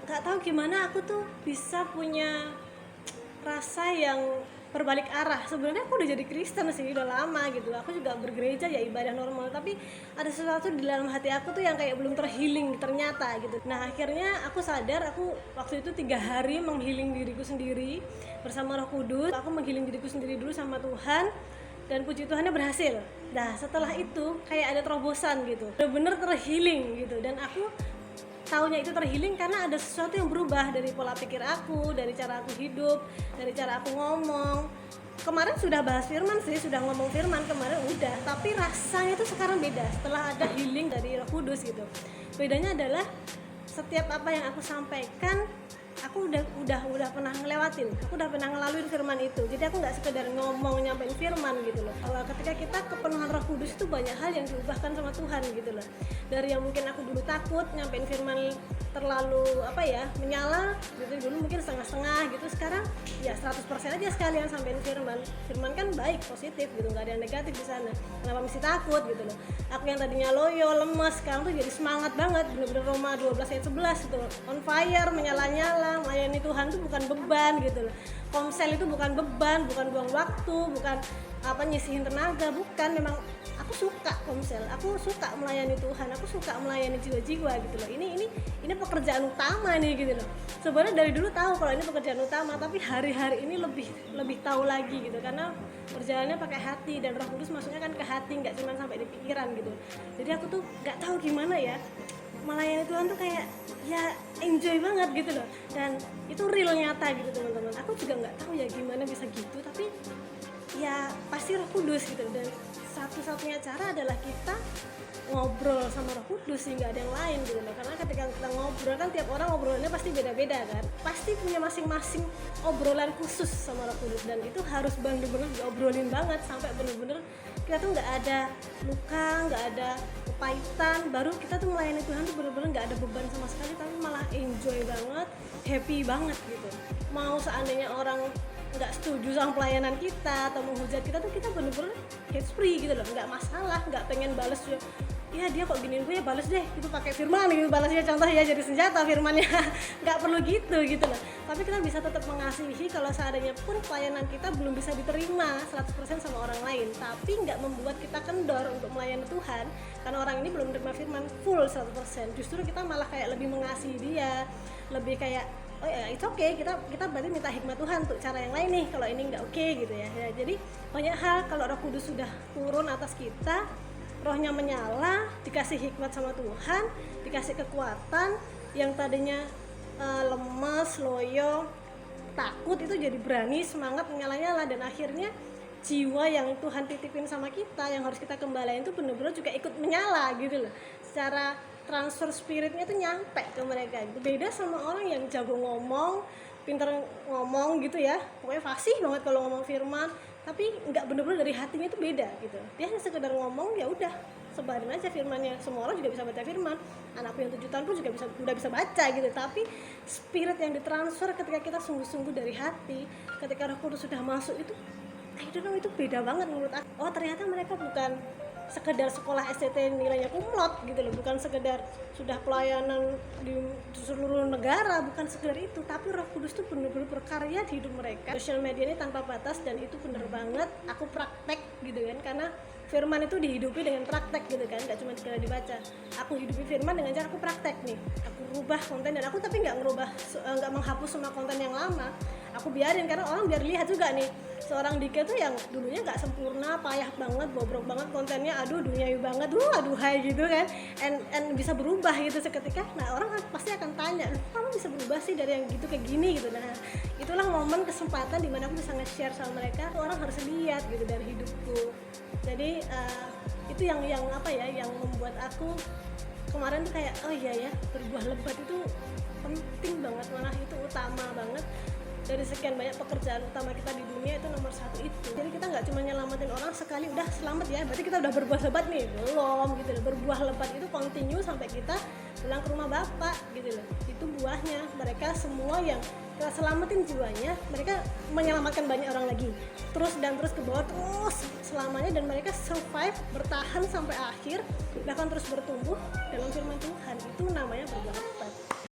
nggak tahu gimana aku tuh bisa punya rasa yang berbalik arah. Sebenarnya aku udah jadi Kristen sih udah lama gitu, aku juga bergereja ya, ibadah normal, tapi ada sesuatu di dalam hati aku tuh yang kayak belum terhealing ternyata gitu. Nah akhirnya aku sadar, aku waktu itu 3 hari menghealing diriku sendiri bersama Roh Kudus. Aku menghealing diriku sendiri dulu sama Tuhan, dan puji Tuhannya berhasil. Nah setelah itu kayak ada terobosan gitu, bener-bener terhealing gitu, dan aku taunya itu terhealing karena ada sesuatu yang berubah dari pola pikir aku, dari cara aku hidup, dari cara aku ngomong. Kemarin sudah bahas firman sih, sudah ngomong firman kemarin udah, tapi rasanya tuh sekarang beda setelah ada healing dari Roh Kudus gitu. Bedanya adalah setiap apa yang aku sampaikan, aku udah pernah ngelewatin, aku udah pernah ngelaluin firman itu. Jadi aku nggak sekedar ngomong nyampein firman gitu loh. Kalau ketika kita kepenuhan Roh Kudus itu banyak hal yang diubahkan sama Tuhan gitu loh. Dari yang mungkin aku dulu takut nyampein firman terlalu menyala gitu, dulu mungkin setengah-setengah gitu, sekarang ya 100% aja sekalian sampein firman. Firman kan baik, positif gitu, nggak ada yang negatif di sana. Kenapa mesti takut gitu loh. Aku yang tadinya loyo, lemes, sekarang tuh jadi semangat banget, bener-bener Roma 12 ayat 11 gitu, on fire, menyala-nyala. Melayani Tuhan itu bukan beban gitu loh. Komsel itu bukan beban, bukan buang waktu, bukan nyisihin tenaga, bukan. Memang aku suka komsel, aku suka melayani Tuhan, aku suka melayani jiwa-jiwa gitu loh. Ini pekerjaan utama nih gitu loh. Sebenarnya dari dulu tahu kalau ini pekerjaan utama, tapi hari-hari ini lebih tahu lagi gitu, karena perjalanannya pakai hati, dan Roh Kudus maksudnya kan ke hati, nggak cuma sampai di pikiran gitu. Jadi aku tuh nggak tahu gimana ya, melayani Tuhan tuh kayak ya enjoy banget gitu loh, dan itu real nyata gitu teman-teman. Aku juga nggak tahu ya gimana bisa gitu, tapi ya pasti Roh Kudus gitu. Dan satu-satunya cara adalah kita ngobrol sama Roh Kudus, sih nggak ada yang lain gitu loh. Karena ketika kita ngobrol kan tiap orang obrolannya pasti beda-beda kan, pasti punya masing-masing obrolan khusus sama Roh Kudus, dan itu harus bener-bener diobrolin banget sampai bener-bener kita tuh nggak ada luka, nggak ada kepahitan, baru kita tuh melayani Tuhan tuh bener-bener nggak ada beban sama sekali, tapi malah enjoy banget, happy banget gitu. Mau seandainya orang nggak setuju sama pelayanan kita atau menghujat kita tuh, kita bener-bener hate free gitu loh, nggak masalah, nggak pengen bales ya dia kok giniin gue, ya bales deh itu pakai firman gitu, balasnya contoh ya jadi senjata firmannya. Nggak perlu gitu loh, tapi kita bisa tetap mengasihi kalau seandainya pun pelayanan kita belum bisa diterima 100% sama orang lain, tapi nggak membuat kita kendor untuk melayani Tuhan karena orang ini belum menerima firman full 100%. Justru kita malah kayak lebih mengasihi dia, lebih kayak oh ya it's okay, kita berarti minta hikmat Tuhan untuk cara yang lain nih kalau ini nggak oke gitu ya. Jadi banyak hal kalau Roh Kudus sudah turun atas kita, rohnya menyala, dikasih hikmat sama Tuhan, dikasih kekuatan, yang tadinya lemes, loyo, takut itu jadi berani, semangat, menyala-nyala, dan akhirnya jiwa yang Tuhan titipin sama kita yang harus kita kembaliin itu benar-benar juga ikut menyala gitu loh. Secara transfer spiritnya tuh nyampe ke mereka gitu. Beda sama orang yang jago ngomong, pinter ngomong gitu ya, pokoknya fasih banget kalau ngomong firman, tapi nggak bener-bener dari hatinya itu beda gitu. Dia hanya sekedar ngomong, ya udah sebarin aja firmannya, semua orang juga bisa baca firman, anakku yang 7 tahun pun juga udah bisa baca gitu. Tapi spirit yang ditransfer ketika kita sungguh-sungguh dari hati, ketika Roh Kudus sudah masuk itu, I don't know, itu beda banget menurut aku. Oh ternyata mereka bukan sekedar sekolah STT nilainya kumlot gitu loh, bukan sekedar sudah pelayanan di seluruh negara, bukan sekedar itu, tapi Roh Kudus tuh benar-benar berkarya di hidup mereka. Sosial media ini tanpa batas, dan itu bener banget aku praktek gitu kan, karena firman itu dihidupi dengan praktek gitu kan, nggak cuma sekedar dibaca. Aku hidupi firman dengan cara aku praktek nih, aku rubah konten, dan aku tapi nggak menghapus semua konten yang lama, aku biarin karena orang biar lihat juga nih seorang Dika tuh yang dulunya nggak sempurna, payah banget, bobrok banget kontennya, aduh duniawi banget, aduhai gitu kan, and bisa berubah gitu seketika. Nah orang pasti akan tanya, kamu bisa berubah sih dari yang gitu ke gini gitu. Nah itulah momen kesempatan dimana aku bisa nge-share sama mereka, orang harus lihat gitu dari hidupku. Jadi itu yang membuat aku kemarin tuh kayak oh iya ya, berbuah lebat itu penting banget, malah itu utama banget. Dari sekian banyak pekerjaan utama kita di dunia, itu nomor 1 itu. Jadi kita nggak cuma nyelamatin orang sekali udah selamat ya, berarti kita udah berbuah lebat nih, belum gitu loh. Berbuah lebat itu continue sampai kita pulang ke rumah Bapak gitu loh. Itu buahnya. Mereka semua yang kita selamatin jiwanya, mereka menyelamatkan banyak orang lagi, terus ke bawah terus selamanya, dan mereka survive, bertahan sampai akhir, bahkan terus bertumbuh dalam firman Tuhan. Itu namanya berbuah lebat.